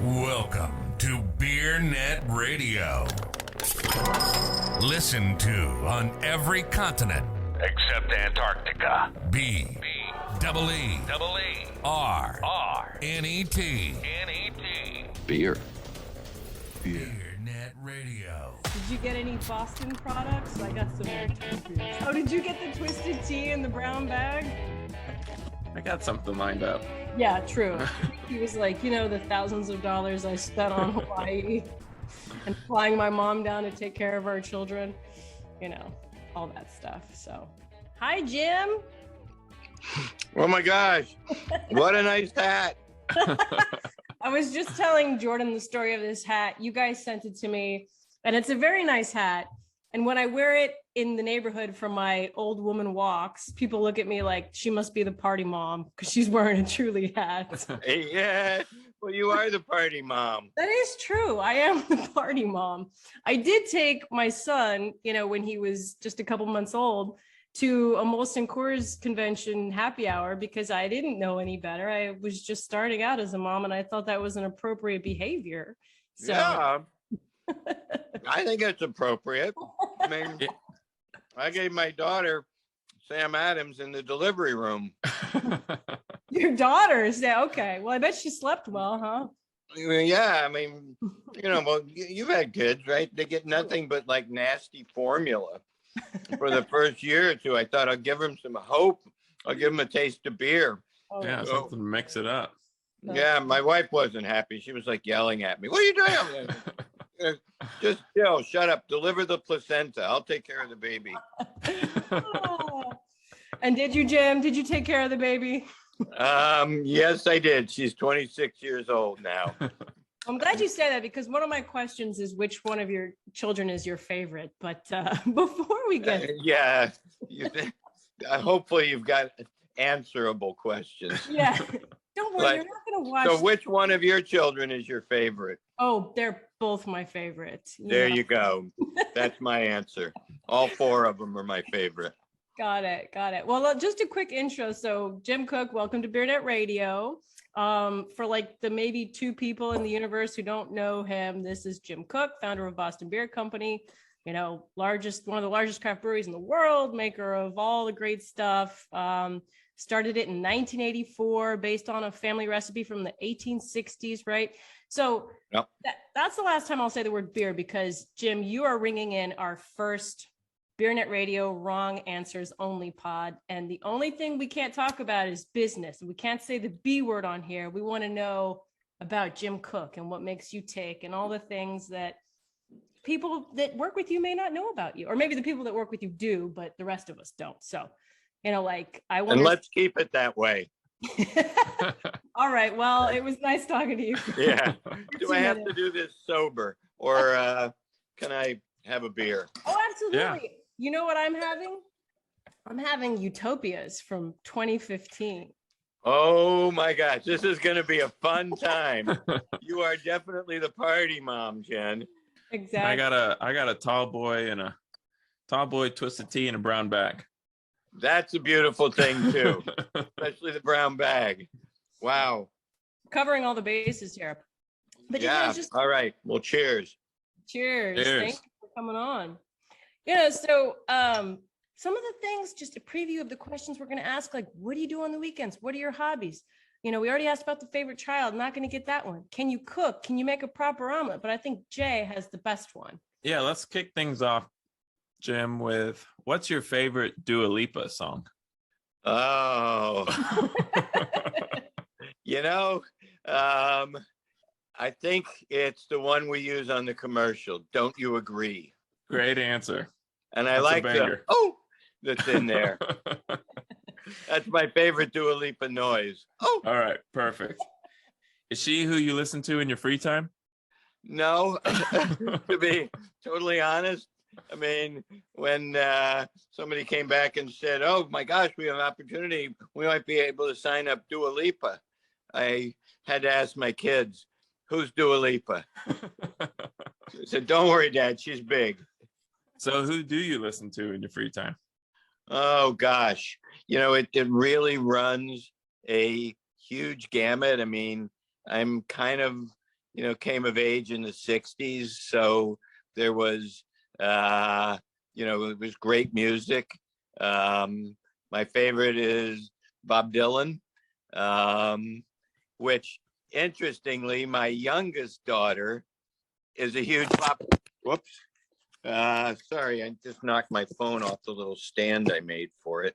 Welcome to BeerNet Radio. Listen to on every continent except Antarctica. B-E-E-R-R-N-E-T. Beer. BeerNet Radio. Did you get any Boston products? I got some. Oh, did you get the twisted tea in the brown bag? I got something lined up. Yeah, true. He was like, the thousands of dollars I spent on Hawaii and flying my mom down to take care of our children, all that stuff. So, hi, Jim. Oh my gosh, what a nice hat. I was just telling Jordan the story of this hat. You guys sent it to me, and it's a very nice hat. And when I wear it in the neighborhood for my old woman walks, people look at me like she must be the party mom because she's wearing a Truly hat. Yeah, well, you are the party mom. That is true. I am the party mom. I did take my son, when he was just a couple months old, to a Molson Coors convention happy hour because I didn't know any better. I was just starting out as a mom, and I thought that was an appropriate behavior. So. Yeah, I think it's appropriate. I mean, I gave my daughter Sam Adams in the delivery room. Your daughter said, okay. Well, I bet she slept well, huh? Yeah, I mean, well, you've had kids, right? They get nothing but like nasty formula for the first year or two. I thought I'll give them some hope. I'll give them a taste of beer. Oh, Yeah, something to mix it up. Yeah, my wife wasn't happy. She was like yelling at me. What are you doing? Just shut up. Deliver the placenta. I'll take care of the baby. And did you, Jim? Did you take care of the baby? Yes, I did. She's 26 years old now. I'm glad you said that because one of my questions is which one of your children is your favorite. But before we get, hopefully you've got answerable questions. Yeah, don't worry, you're not gonna watch. So, which one of your children is your favorite? Oh, they're both my favorite. There you go. That's my answer. All four of them are my favorite. Got it. Well, just a quick intro. So, Jim Koch, welcome to BeerNet Radio. For like the maybe two people in the universe who don't know him, this is Jim Koch, founder of Boston Beer Company. One of the largest craft breweries in the world, maker of all the great stuff. Started it in 1984 based on a family recipe from the 1860s, right? So yep. That's the last time I'll say the word beer because, Jim, you are ringing in our first BeerNet Radio Wrong Answers Only pod. And the only thing we can't talk about is business. We can't say the B word on here. We want to know about Jim Koch and what makes you tick and all the things that people that work with you may not know about you. Or maybe the people that work with you do, but the rest of us don't. So, I want. And let's keep it that way. All right. Well, it was nice talking to you. Yeah. Do I have to do this sober or can I have a beer? Oh, absolutely. Yeah. You know what I'm having? I'm having Utopias from 2015. Oh my gosh, this is going to be a fun time. You are definitely the party mom, Jen. Exactly. I got a tall boy and a tall boy twisted tea in a brown bag. That's a beautiful thing too, especially the brown bag. Wow. Covering all the bases here. But yeah. All right. Well, cheers. Cheers. Thank you for coming on. So some of the things, just a preview of the questions we're going to ask, like, what do you do on the weekends? What are your hobbies? We already asked about the favorite child. I'm not going to get that one. Can you cook? Can you make a proper omelet? But I think Jay has the best one. Yeah, let's kick things off, Jim, with what's your favorite Dua Lipa song? Oh, I think it's the one we use on the commercial. Don't you agree? Great answer. And I like the that's in there. That's my favorite Dua Lipa noise. Oh, all right, perfect. Is she who you listen to in your free time? No, to be totally honest. I mean, when somebody came back and said, "Oh my gosh, we have an opportunity. We might be able to sign up Dua Lipa," I had to ask my kids, "Who's Dua Lipa?" I said, "Don't worry, Dad. She's big." So, who do you listen to in your free time? Oh gosh, it really runs a huge gamut. I mean, I'm kind of came of age in the 60s. So there was, it was great music. My favorite is Bob Dylan, which interestingly, my youngest daughter is a huge whoops. Sorry, I just knocked my phone off the little stand I made for it.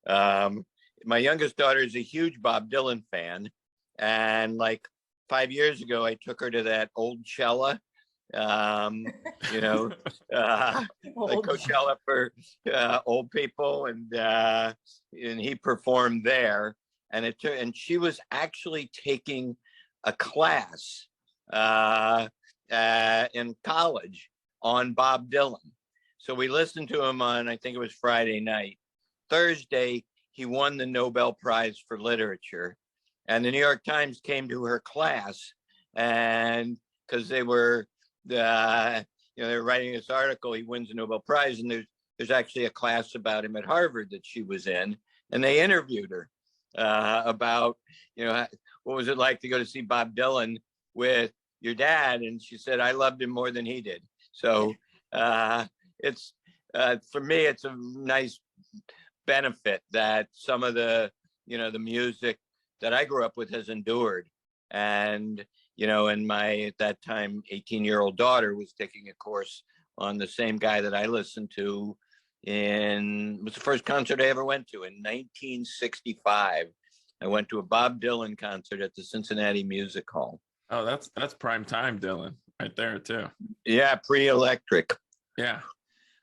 My youngest daughter is a huge Bob Dylan fan. And like 5 years ago, I took her to that old Cella, like Coachella for old people. And he performed there. And she was actually taking a class in college on Bob Dylan. So we listened to him on, I think it was Friday night. Thursday, he won the Nobel Prize for Literature. And the New York Times came to her class, and because they were, they were writing this article, he wins the Nobel Prize, and there's actually a class about him at Harvard that she was in, and they interviewed her about, what was it like to go to see Bob Dylan with your dad? And she said, I loved him more than he did. So it's for me, it's a nice benefit that some of the music that I grew up with has endured. And and my at that time 18-year-old daughter was taking a course on the same guy that I listened to. It was the first concert I ever went to in 1965. I went to a Bob Dylan concert at the Cincinnati Music Hall. Oh, that's prime time Dylan right there too. Yeah, pre-electric. Yeah.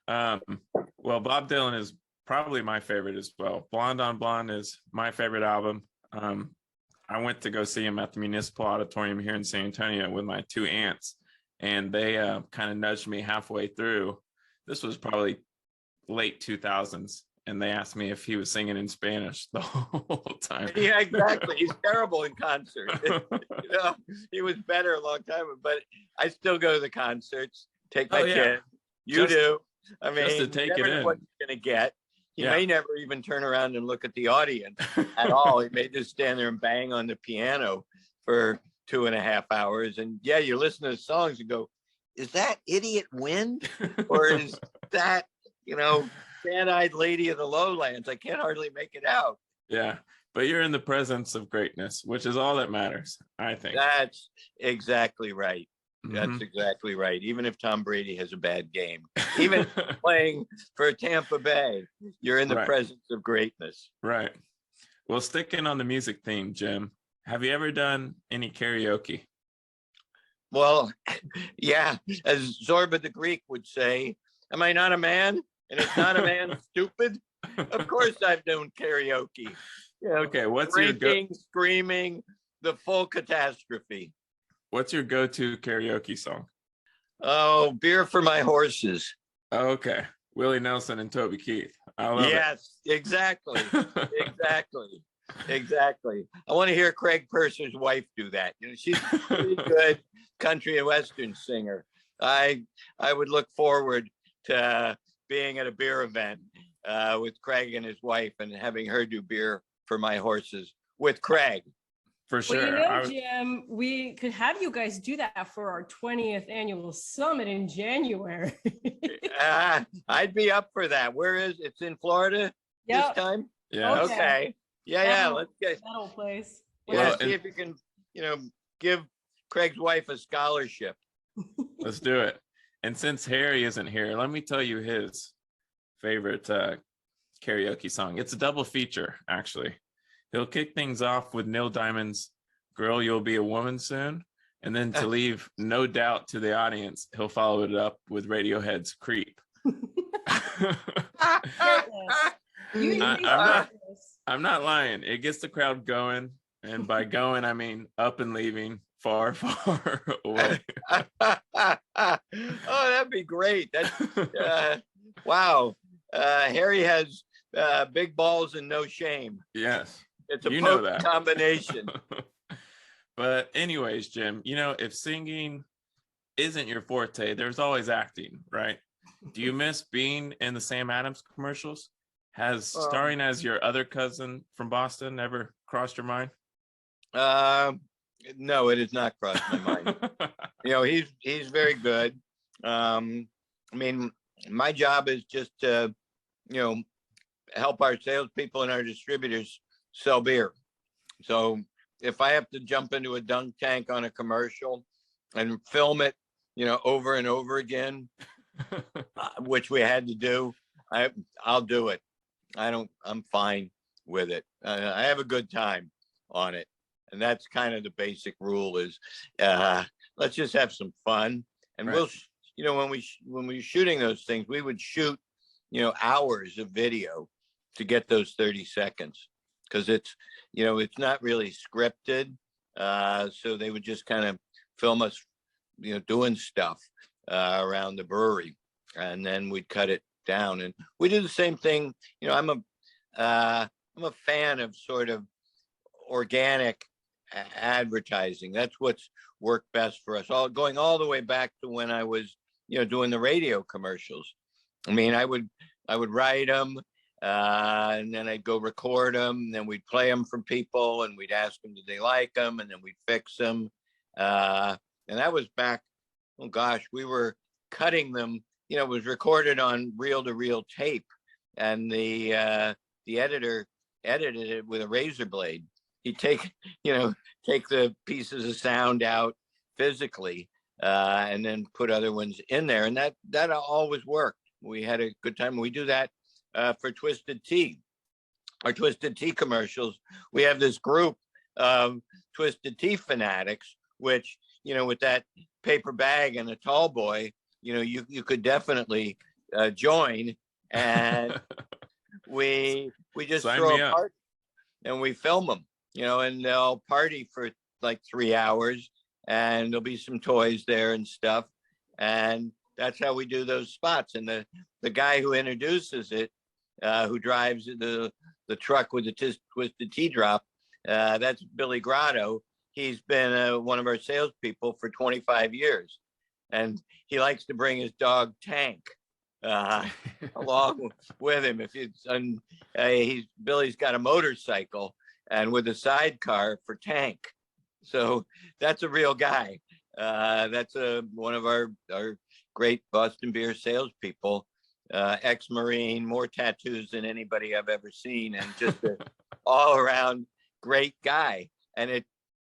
Well, Bob Dylan is probably my favorite as well. Blonde on Blonde is my favorite album. I went to go see him at the Municipal Auditorium here in San Antonio with my two aunts, and they kind of nudged me halfway through. This was probably late 2000s, and they asked me if he was singing in Spanish the whole time. Yeah, exactly. He's terrible in concert. He was better a long time ago, but I still go to the concerts, take my kid. You do. I mean, just to take it in. What you're going to get. He may never even turn around and look at the audience at all. He may just stand there and bang on the piano for 2.5 hours. And you listen to the songs and go, is that Idiot Wind? Or is that, Sad-Eyed Lady of the Lowlands? I can't hardly make it out. Yeah, but you're in the presence of greatness, which is all that matters, I think. That's exactly right. That's exactly right. Even if Tom Brady has a bad game, even playing for Tampa Bay, you're in the presence of greatness. Right. Well, sticking on the music theme, Jim, have you ever done any karaoke? Well, yeah. As Zorba the Greek would say, am I not a man? And it's not a man stupid? Of course I've done karaoke. Okay, what's drinking, screaming, the full catastrophe. What's your go-to karaoke song? Oh, Beer for My Horses. Okay. Willie Nelson and Toby Keith. I love it. Exactly. Exactly. I want to hear Craig Purser's wife do that. She's a pretty good country and western singer. I would look forward to being at a beer event with Craig and his wife and having her do Beer for My Horses with Craig. For sure. Well, Jim, we could have you guys do that for our 20th annual summit in January. I'd be up for that. Where is it's in Florida this time? Yeah. Okay. Yeah. Let's get that old place. See if you can, give Craig's wife a scholarship. Let's do it. And since Harry isn't here, let me tell you his favorite karaoke song. It's a double feature, actually. He'll kick things off with Neil Diamond's Girl, You'll Be a Woman Soon. And then to leave no doubt to the audience, he'll follow it up with Radiohead's Creep. I'm not lying. It gets the crowd going. And by going, I mean up and leaving far, far away. Oh, that'd be great. That's wow. Harry has big balls and no shame. Yes. It's a potent combination. But anyways, Jim, if singing isn't your forte, there's always acting, right? Do you miss being in the Sam Adams commercials? Has starring as your other cousin from Boston ever crossed your mind? No, it has not crossed my mind. He's very good. I mean, my job is just to, help our salespeople and our distributors sell beer. So if I have to jump into a dunk tank on a commercial and film it, over and over again, which we had to do, I'll do it. I'm fine with it. I have a good time on it. And that's kind of the basic rule is, let's just have some fun. And right. When we were shooting those things, we would shoot, hours of video to get those 30 seconds because it's not really scripted. So they would just kind of film us, doing stuff around the brewery, and then we'd cut it down. And we do the same thing. I'm a fan of sort of organic advertising. That's what's worked best for us. Going all the way back to when I was, doing the radio commercials. I mean, I would write them, and then I'd go record them. And then we'd play them for people, and we'd ask them, did they like them? And then we'd fix them. And that was back, oh gosh, we were cutting them. It was recorded on reel-to-reel tape, and the editor edited it with a razor blade. He'd take the pieces of sound out physically, and then put other ones in there, and that always worked. We had a good time. We do that for Twisted Tea. Our Twisted Tea commercials. We have this group of Twisted Tea fanatics, which with that paper bag and a tall boy, you could definitely join, and we just throw a party and we film them, and they'll party for like 3 hours, and there'll be some toys there and stuff, and that's how we do those spots. And the guy who introduces it, who drives the truck with the Twisted Tea drop, that's Billy Grotto. He's been one of our salespeople for 25 years, and he likes to bring his dog Tank along with him. Billy's got a motorcycle and with a sidecar for Tank, so that's a real guy. That's one of our great Boston beer salespeople, ex-Marine, more tattoos than anybody I've ever seen, and just an all-around great guy. And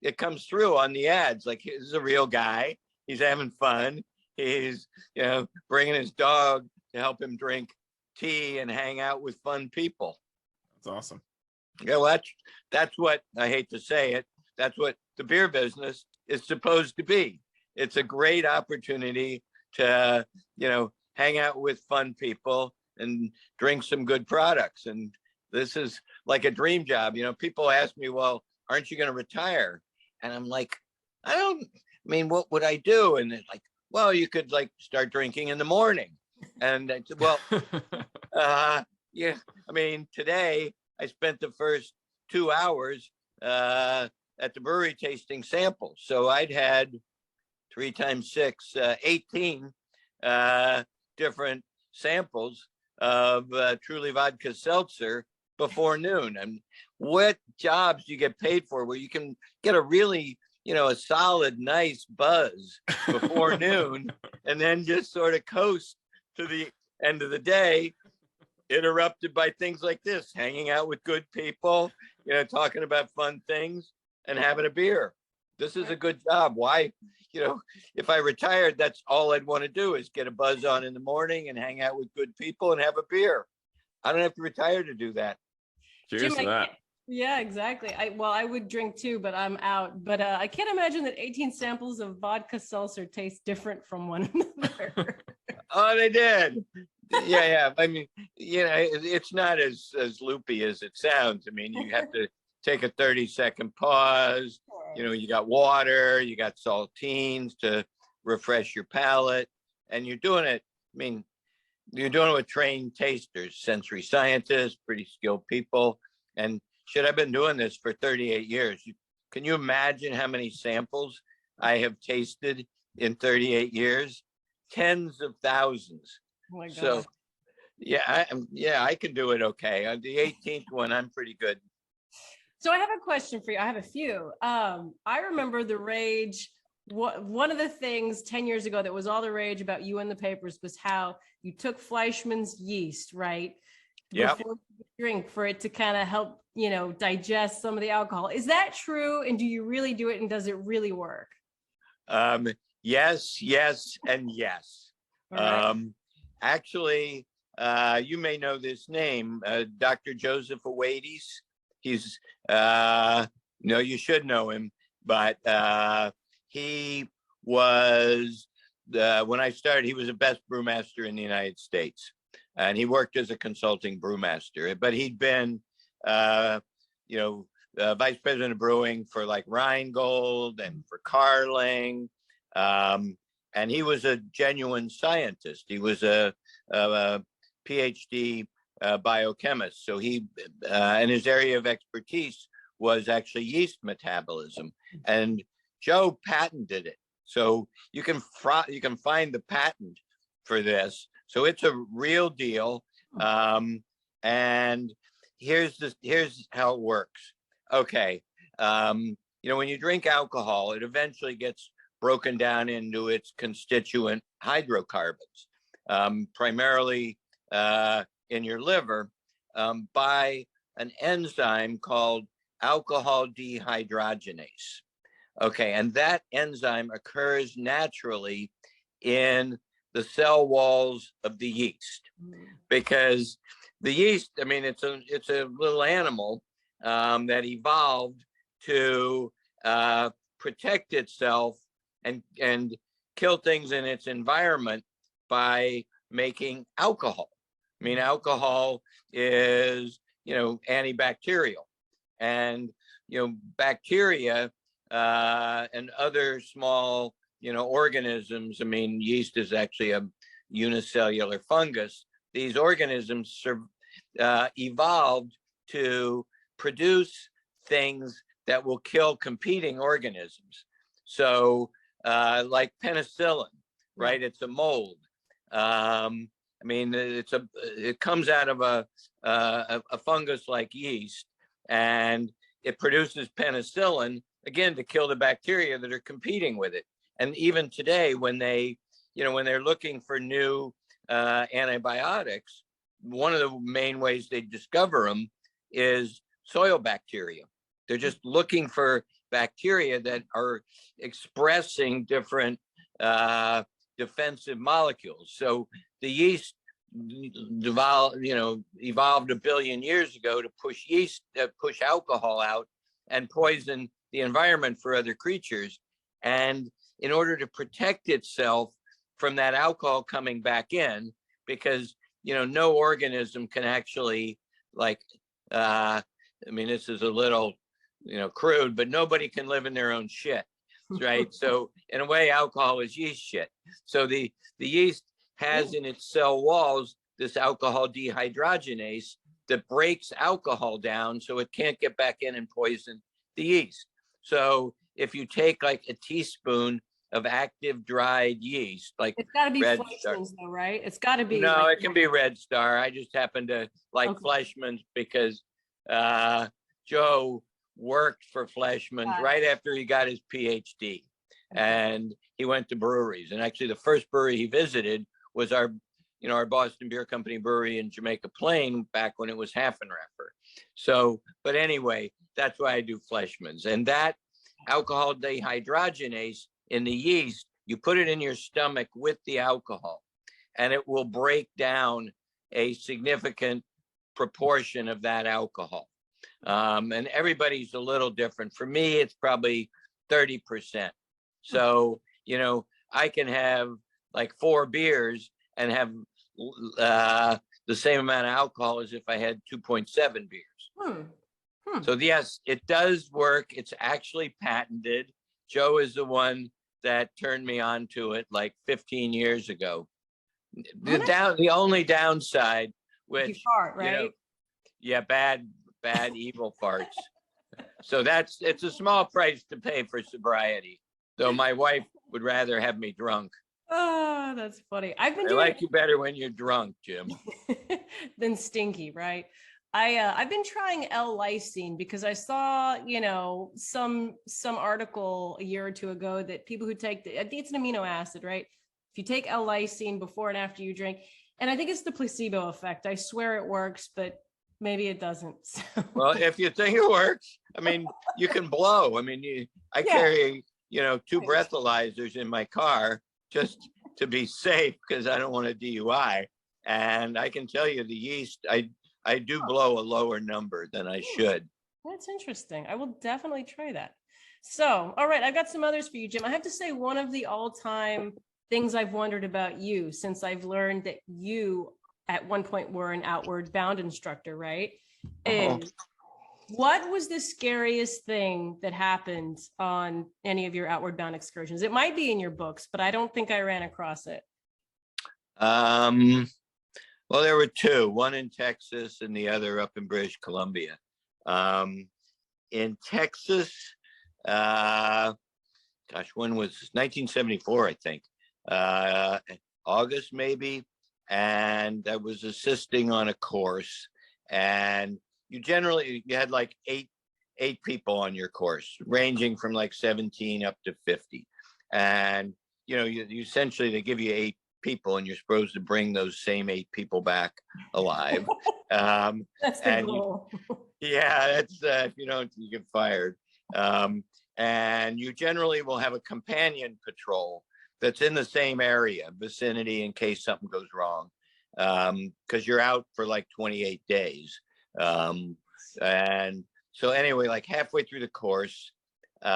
it comes through on the ads. Like, this is a real guy. He's having fun. He's, bringing his dog to help him drink tea and hang out with fun people. That's awesome. Yeah, well, that's what, I hate to say it, that's what the beer business is supposed to be. It's a great opportunity to, hang out with fun people and drink some good products. And this is like a dream job. People ask me, well, aren't you going to retire? And I'm like, what would I do? And it's like, well, you could start drinking in the morning. And I said, well, yeah, today I spent the first 2 hours at the brewery tasting samples. So I'd had 3 times 6, 18 different samples of Truly Vodka Seltzer before noon. And what jobs do you get paid for where you can get a really, a solid, nice buzz before noon, and then just sort of coast to the end of the day, interrupted by things like this, hanging out with good people, talking about fun things and having a beer. This is a good job. Why, if I retired, that's all I'd want to do is get a buzz on in the morning and hang out with good people and have a beer. I don't have to retire to do that. Cheers to that. Yeah, exactly. I would drink too, but I'm out. But I can't imagine that 18 samples of vodka seltzer taste different from one another. Oh, they did. Yeah. It's not as loopy as it sounds. You have to take a 30-second pause. You got water, you got saltines to refresh your palate, and you're doing it. You're doing it with trained tasters, sensory scientists, pretty skilled people. And I've been doing this for 38 years. Can you imagine how many samples I have tasted in 38 years? Tens of thousands. Oh my God. So, I can do it okay. On the 18th one, I'm pretty good. So I have a question for you. I have a few. I remember the rage. One of the things 10 years ago that was all the rage about you in the papers was how you took Fleischmann's yeast, right? Yep. Before you drink for it to kind of help, digest some of the alcohol. Is that true? And do you really do it? And does it really work? Yes, and yes. All right. Actually, you may know this name, Dr. Joseph Awades. He's, no, you should know him, but he was, when I started, he was the best brewmaster in the United States. And he worked as a consulting brewmaster, but he'd been, vice president of brewing for like Rheingold and for Carling. And he was a genuine scientist. He was a PhD biochemist. So and his area of expertise was actually yeast metabolism. And Joe patented it. So you can find the patent for this. So it's a real deal. And here's how it works. Okay. When you drink alcohol, it eventually gets broken down into its constituent hydrocarbons, primarily in your liver, by an enzyme called alcohol dehydrogenase. Okay, and that enzyme occurs naturally in the cell walls of the yeast, because the yeast, it's a little animal that evolved to protect itself and kill things in its environment by making alcohol. Alcohol is, antibacterial, and, bacteria and other small, organisms. Yeast is actually a unicellular fungus. These organisms evolved to produce things that will kill competing organisms. So, like penicillin, right? It's a mold. It comes out of a fungus like yeast, and it produces penicillin, again, to kill the bacteria that are competing with it. And even today, when they're looking for new antibiotics, one of the main ways they discover them is soil bacteria. They're just looking for bacteria that are expressing different defensive molecules. So the yeast evolved 1 billion years ago to push alcohol out and poison the environment for other creatures. And in order to protect itself from that alcohol coming back in, because no organism can actually, this is a little crude, but nobody can live in their own shit, right? So in a way, alcohol is yeast shit. So the yeast has in its cell walls this alcohol dehydrogenase that breaks alcohol down so it can't get back in and poison the yeast. So if you take like a teaspoon of active dried yeast, like it's got to be Red Fleischmann's though, right? It's got to be. No, it can be Red Star. I just happen to like Fleischmann's because Joe worked for Fleischmann's right after he got his PhD, and he went to breweries. And actually, the first brewery he visited was our Boston Beer Company brewery in Jamaica Plain back when it was Haffenraffer. So, but anyway, that's why I do Fleischmann's. And that alcohol dehydrogenase in the yeast, you put it in your stomach with the alcohol, and it will break down a significant proportion of that alcohol. And everybody's a little different. For me, it's probably 30%. So, I can have like 4 beers and have the same amount of alcohol as if I had 2.7 beers. So yes, it does work. It's actually patented. Joe is the one that turned me on to it like 15 years ago. The only downside, which you fart, right? Bad evil farts. So it's a small price to pay for sobriety, though my wife would rather have me drunk. Oh, that's funny. I like you better when you're drunk, Jim. than stinky, right? I've been trying L-lysine because I saw, some article a year or two ago that people who take I think it's an amino acid, right? If you take L-lysine before and after you drink, and I think it's the placebo effect. I swear it works, but maybe it doesn't. So. Well, if you think it works, I mean, you can blow. I mean, I carry, 2 breathalyzers in my car just to be safe because I don't want a DUI. And I can tell you the yeast, I do blow a lower number than I should. That's interesting. I will definitely try that. So, all right, I've got some others for you, Jim. I have to say one of the all-time things I've wondered about you since I've learned that you at one point were an outward bound instructor, right? Is what was the scariest thing that happened on any of your outward bound excursions? It might be in your books, but I don't think I ran across it. Well, there were 2, one in Texas and the other up in British Columbia. In Texas, when was this? 1974, I think, August maybe. And I was assisting on a course, and you had like eight people on your course, ranging from like 17 up to 50. And, you essentially, they give you 8 people and you're supposed to bring those same 8 people back alive. That's the goal. That's if you don't, you get fired. And you generally will have a companion patrol that's in the same area, vicinity, in case something goes wrong, because you're out for like 28 days. And so anyway, like halfway through the course, we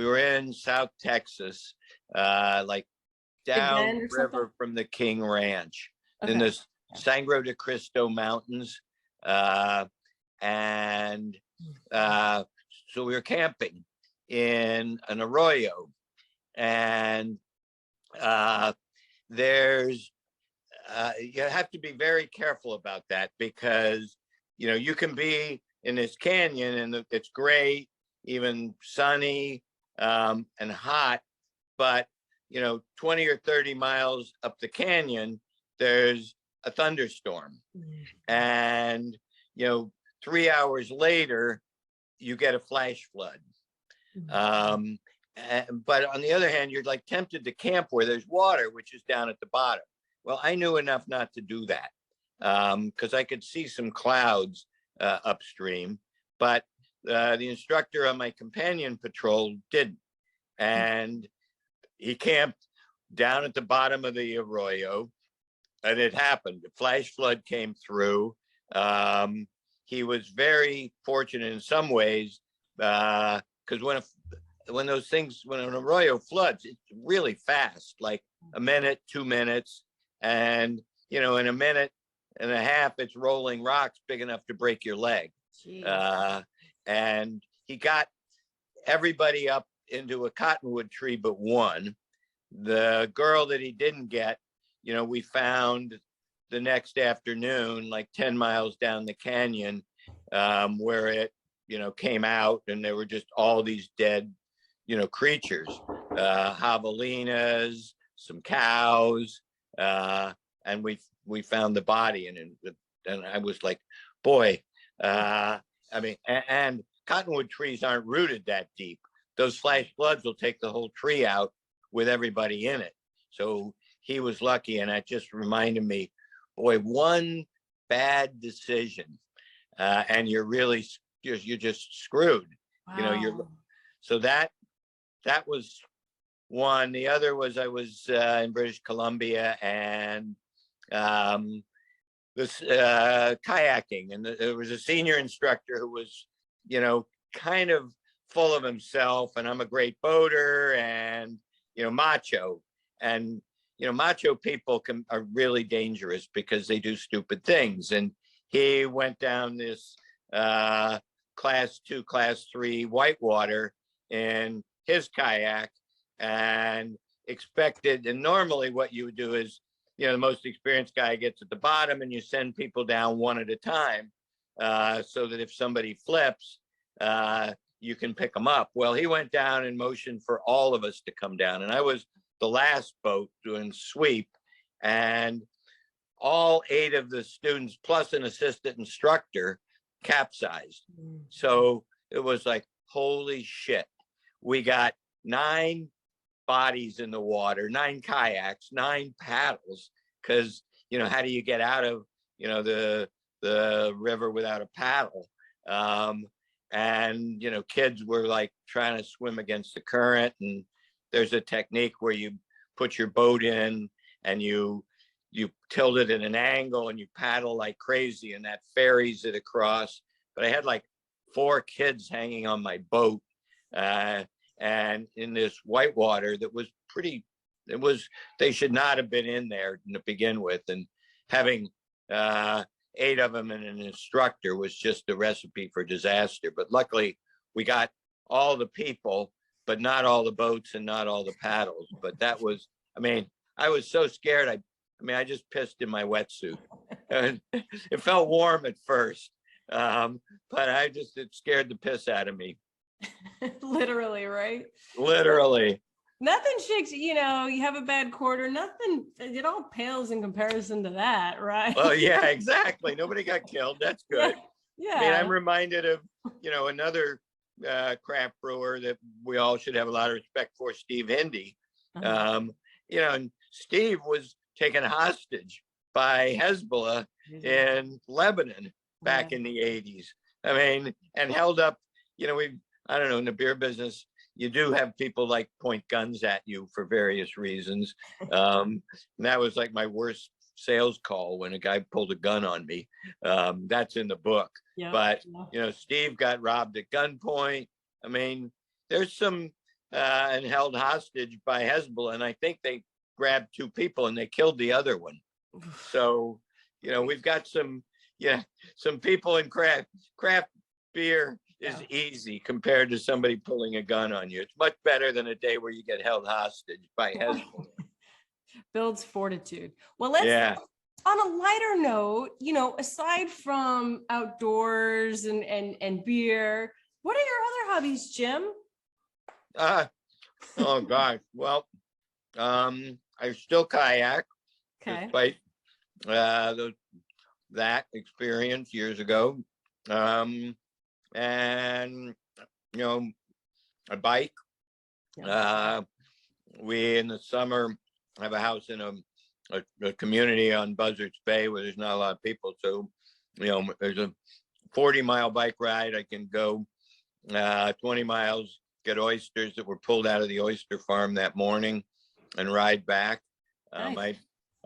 were in South Texas, like down river from the King Ranch, in the Sangre de Cristo Mountains. And so we were camping in an arroyo, and you have to be very careful about that because you can be in this canyon and it's great, even sunny and hot, but 20 or 30 miles up the canyon there's a thunderstorm, and 3 hours later you get a flash flood. But on the other hand, you're like tempted to camp where there's water, which is down at the bottom. Well, I knew enough not to do that because I could see some clouds upstream, but the instructor on my companion patrol didn't. And he camped down at the bottom of the arroyo, and it happened. The flash flood came through. He was very fortunate in some ways because when an arroyo floods, it's really fast, like a minute, 2 minutes. And, in a minute and a half, it's rolling rocks big enough to break your leg. And he got everybody up into a cottonwood tree but one. The girl that he didn't get, we found the next afternoon, like 10 miles down the canyon, where it, came out, and there were just all these dead, creatures, javelinas, some cows, and we found the body, and I was like, boy, and cottonwood trees aren't rooted that deep. Those flash floods will take the whole tree out with everybody in it. So he was lucky, and that just reminded me, boy, one bad decision, and you're just screwed. Wow. So that was one. The other was I was in British Columbia, and this kayaking, and there was a senior instructor who was, kind of full of himself, and I'm a great boater, and macho, and macho people are really dangerous because they do stupid things. And he went down this class 2, class 3 whitewater in his kayak, and and normally what you would do is, the most experienced guy gets at the bottom and you send people down one at a time, so that if somebody flips, you can pick them up. Well, he went down and motioned for all of us to come down, and I was the last boat doing sweep, and all 8 of the students plus an assistant instructor capsized. So it was like, holy shit. We got 9 bodies in the water, 9 kayaks, 9 paddles, because, you know, how do you get out of, you know, the river without a paddle? And, you know, kids were like trying to swim against the current. And there's a technique where you put your boat in and you tilt it at an angle and you paddle like crazy, and that ferries it across. But I had like 4 kids hanging on my boat, and in this whitewater that was they should not have been in there to begin with. And having 8 of them and an instructor was just a recipe for disaster. But luckily we got all the people, but not all the boats and not all the paddles. But that was, I mean, I was so scared. I just pissed in my wetsuit. And it felt warm at first, but it scared the piss out of me. Literally, right? Literally. Nothing shakes, you know, you have a bad quarter, nothing, it all pales in comparison to that, right? Oh, yeah, exactly. Nobody got killed. That's good. Yeah. I mean, I'm reminded of, you know, another craft brewer that we all should have a lot of respect for, Steve Hindy. You know, and Steve was taken hostage by Hezbollah in Lebanon back in the 80s. I mean, and held up, you know, I don't know, in the beer business, you do have people like point guns at you for various reasons. And that was like my worst sales call, when a guy pulled a gun on me. That's in the book. But, you know, Steve got robbed at gunpoint. I mean, there's some, and held hostage by Hezbollah. And I think they grabbed 2 people and they killed the other one. So, you know, we've got some people in craft beer is easy compared to somebody pulling a gun on you. It's much better than a day where you get held hostage by Hezbollah. Builds fortitude. Well, let's on a lighter note, you know, aside from outdoors and beer, what are your other hobbies, Jim? Oh gosh. Well, I still kayak, despite that experience years ago. And, you know, I bike. We, in the summer, have a house in a community on Buzzards Bay where there's not a lot of people. So, you know, there's a 40-mile bike ride. I can go 20 miles, get oysters that were pulled out of the oyster farm that morning, and ride back. Nice.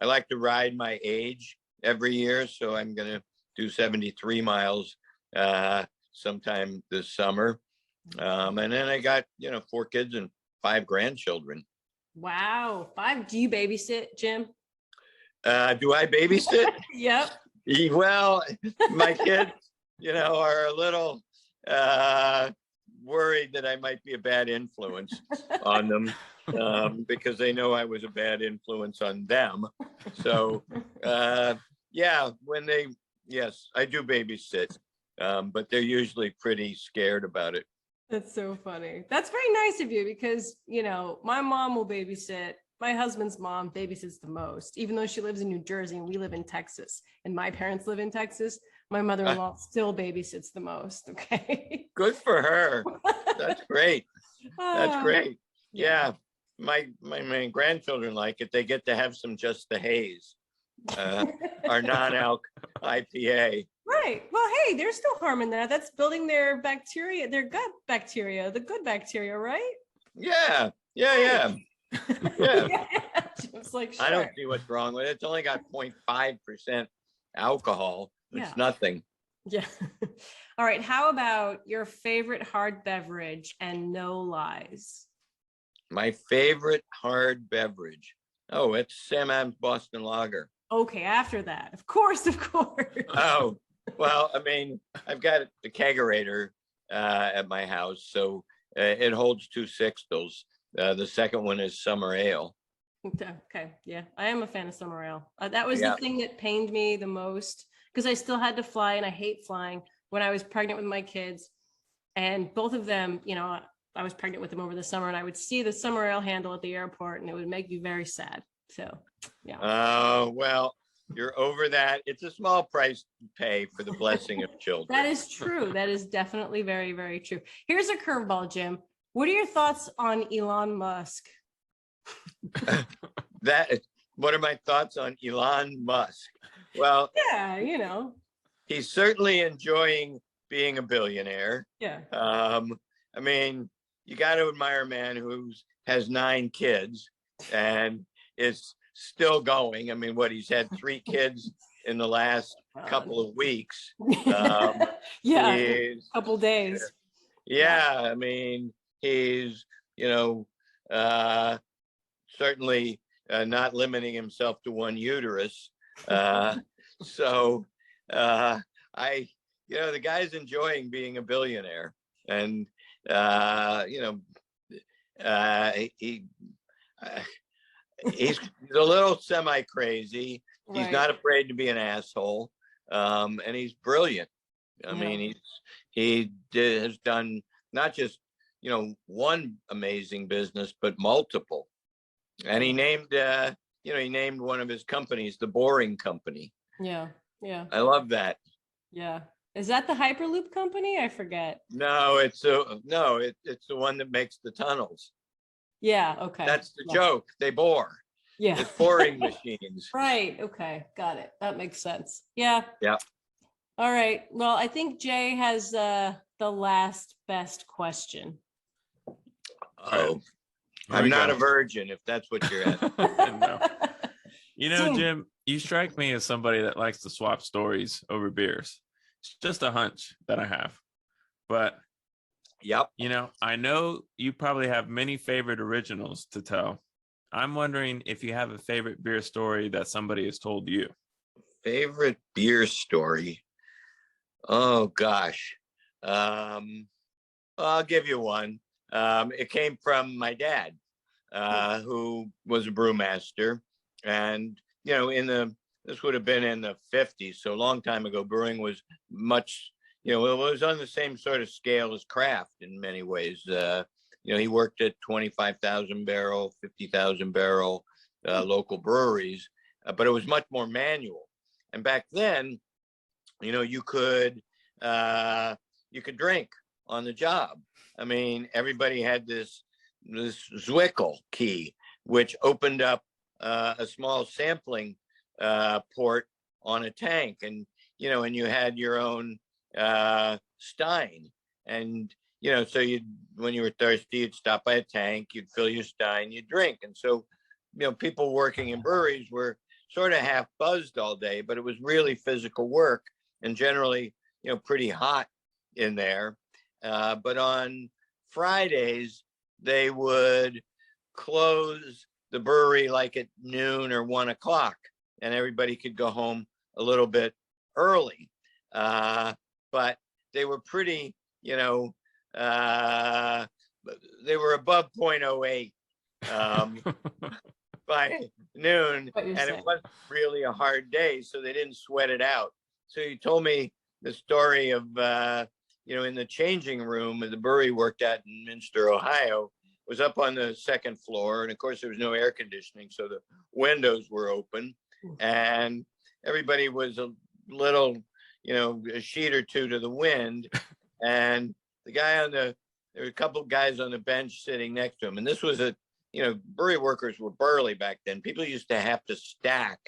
I like to ride my age every year, so I'm going to do 73 miles sometime this summer. And then I got, you know, 4 kids and 5 grandchildren. Wow. 5. Do you babysit, Jim? Do I babysit? Yep. Well, my kids, you know, are a little worried that I might be a bad influence on them, because they know I was a bad influence on them. So, yes, I do babysit, but they're usually pretty scared about it. That's so funny. That's very nice of you, because, you know, my mom will babysit. My husband's mom babysits the most, even though she lives in New Jersey and we live in Texas, and my parents live in Texas. My mother-in-law still babysits the most. Okay. Good for her. That's great. That's great. Yeah. My grandchildren like it. They get to have some Just the Haze, our non-alc IPA. Right. Well, hey, there's still harm in that. That's building their bacteria, their gut bacteria, the good bacteria, right? Yeah. Just like, sure. I don't see what's wrong with it. It's only got 0.5% alcohol. It's nothing. Yeah. All right. How about your favorite hard beverage, and no lies? My favorite hard beverage. Oh, it's Sam Adams Boston Lager. Okay. After that, of course. Oh, well, I mean, I've got a kegerator at my house, so it holds 2 sixtels. The second one is summer ale. Okay. Yeah. I am a fan of summer ale. That was the thing that pained me the most, because I still had to fly, and I hate flying, when I was pregnant with my kids. And both of them, you know, I was pregnant with them over the summer, and I would see the summer ale handle at the airport, and it would make me very sad. So, yeah. Oh, well, You're over that. It's a small price to pay for the blessing of children. That is true. That is definitely very, very true. Here's a curveball, Jim. What are your thoughts on Elon Musk? What are my thoughts on Elon Musk? Well, yeah, you know, he's certainly enjoying being a billionaire. Yeah. I mean, you got to admire a man who has 9 kids and is still going. I mean, he's had 3 kids in the last couple of weeks. Yeah, a couple days. Yeah, I mean, he's, certainly not limiting himself to one uterus. So the guy's enjoying being a billionaire, and he's a little semi-crazy. He's Right. not afraid to be an asshole, and he's brilliant. I mean, he has done not just one amazing business, but multiple. And he named one of his companies the Boring Company. Yeah. I love that. Yeah. Is that the Hyperloop company? I forget. No, it's the one that makes the tunnels. Yeah. Okay. That's the joke. They bore. Yeah. It's boring machines. Right. Okay. Got it. That makes sense. Yeah. Yeah. All right. Well, I think Jay has the last best question. Oh, I'm not a virgin, if that's what you're at. No. Jim, you strike me as somebody that likes to swap stories over beers. It's just a hunch that I have. But, yep. I know you probably have many favorite originals to tell. I'm wondering if you have a favorite beer story that somebody has told you. Favorite beer story? Oh, gosh. I'll give you one. It came from my dad, who was a brewmaster. And, this would have been in the 50s. So a long time ago, brewing was much, it was on the same sort of scale as craft in many ways. He worked at 25,000 barrel, 50,000 barrel local breweries, but it was much more manual. And back then, you could drink on the job. I mean, everybody had this Zwickel key, which opened up a small sampling port on a tank, and you had your own stein, and so when you were thirsty, you'd stop by a tank, you'd fill your stein, you'd drink. And so people working in breweries were sort of half buzzed all day, but it was really physical work, and generally pretty hot in there. But on Fridays, they would close the brewery like at noon or 1 o'clock, and everybody could go home a little bit early. But they were pretty, they were above 0.08 by noon, and it wasn't really a hard day, so they didn't sweat it out. So you told me the story of, in the changing room of the brewery worked at in Minster, Ohio, was up on the 2nd floor. And of course, there was no air conditioning, so the windows were open, and everybody was a little, a sheet or two to the wind. And the guy there were a couple of guys on the bench sitting next to him. And this was brewery workers were burly back then. People used to have to stack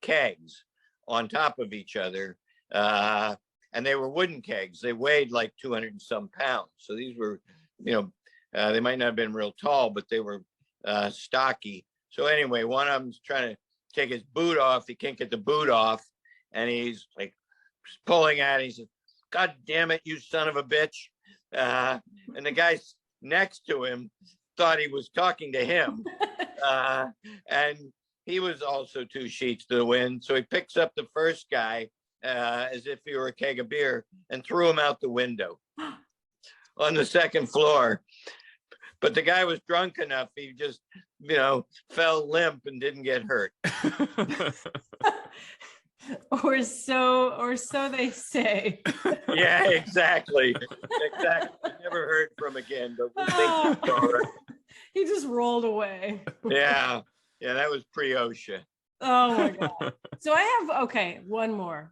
kegs on top of each other. And they were wooden kegs. They weighed like 200 and some pounds. So these were, they might not have been real tall, but they were stocky. So anyway, one of them's trying to take his boot off. He can't get the boot off. And he's like pulling at it. He says, "God damn it, you son of a bitch." And the guy next to him thought he was talking to him. And he was also 2 sheets to the wind. So he picks up the first guy as if he were a keg of beer and threw him out the window on the 2nd floor. But the guy was drunk enough. He just, fell limp and didn't get hurt. or so they say. Yeah, exactly. Never heard from again, but we think he's all right. He just rolled away. Yeah, that was pre-OSHA. Oh my God. So I have, okay, one more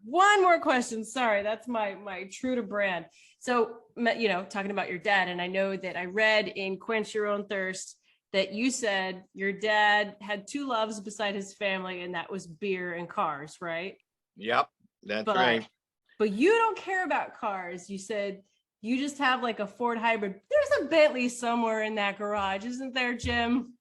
question. Sorry, that's my true to brand. So, you know, talking about your dad, and I know that I read in Quench Your Own Thirst that you said your dad had two loves beside his family, and that was beer and cars, right? Yep, that's right. But you don't care about cars. You said you just have like a Ford hybrid. There's a Bentley somewhere in that garage, isn't there, Jim?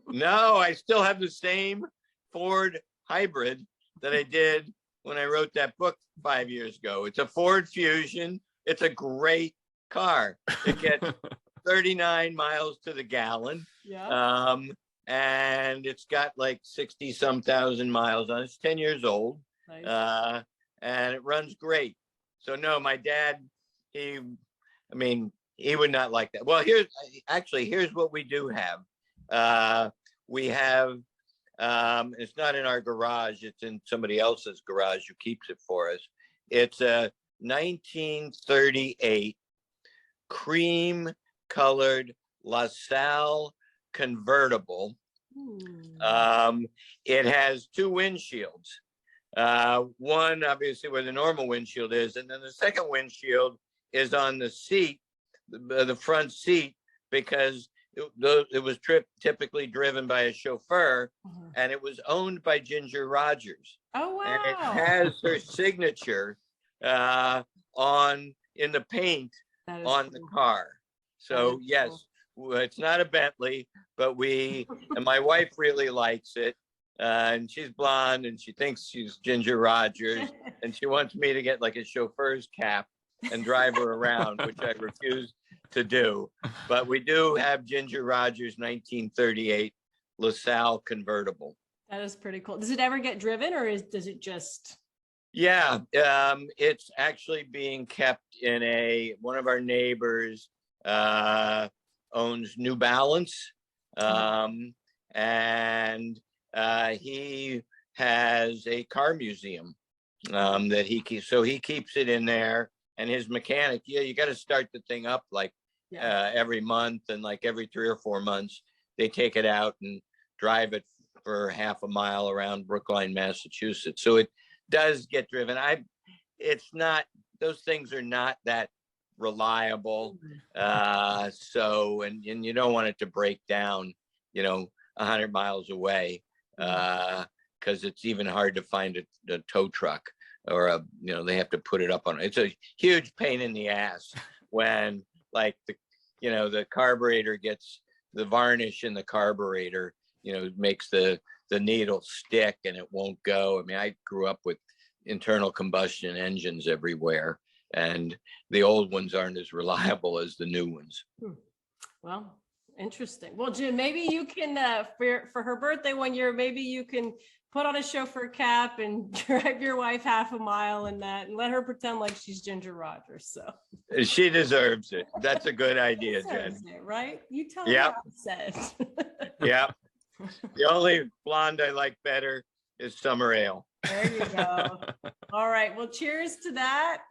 No, I still have the same Ford hybrid that I did when I wrote that book 5 years ago. It's a Ford Fusion. It's a great car. It gets 39 miles to the gallon. Yeah. And it's got like 60 some thousand miles on it. It's 10 years old. Nice. And it runs great. So no, my dad, he would not like that. Well, here's what we do have. We have, it's not in our garage, it's in somebody else's garage who keeps it for us. It's a 1938 cream colored LaSalle convertible. It has two windshields. One obviously where the normal windshield is, and then the second windshield is on the seat, the front seat, because it was typically driven by a chauffeur, and it was owned by Ginger Rogers. Oh wow! And it has her signature in the paint on the car. So yes, it's not a Bentley, but and my wife really likes it. And she's blonde and she thinks she's Ginger Rogers, and she wants me to get like a chauffeur's cap and drive her around, which I refuse to do. But we do have Ginger Rogers 1938 LaSalle convertible. That is pretty cool. Does it ever get driven, or does it just? Yeah, it's actually being kept in one of our neighbors owns New Balance, and he has a car museum that he keeps. So he keeps it in there, and his mechanic, you got to start the thing up like every month, and like every 3 or 4 months, they take it out and drive it for half a mile around Brookline, Massachusetts. So it does get driven. It's not, those things are not that reliable. So, and you don't want it to break down, 100 miles away, because it's even hard to find a tow truck, or they have to put it up on. It's a huge pain in the ass when like the carburetor gets the varnish in the carburetor, makes the needle stick and it won't go. I mean, I grew up with internal combustion engines everywhere, and the old ones aren't as reliable as the new ones. Well, interesting. Well, Jim, maybe you can, for her birthday one year, maybe you can put on a chauffeur cap and drive your wife half a mile in that, and let her pretend like she's Ginger Rogers. So she deserves it. That's a good idea, Jen. Right? You tell me what I said. Yeah. The only blonde I like better is Summer Ale. There you go. All right. Well, cheers to that.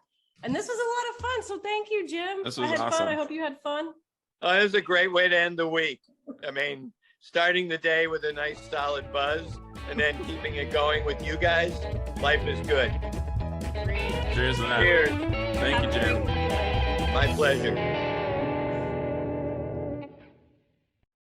And this was a lot of fun. So thank you, Jim. This was I had awesome. fun. I hope you had fun. Oh, it was a great way to end the week. I mean, starting the day with a nice solid buzz and then keeping it going with you guys. Life is good. Great. Cheers to that. Cheers. Thank you, Jim. My pleasure.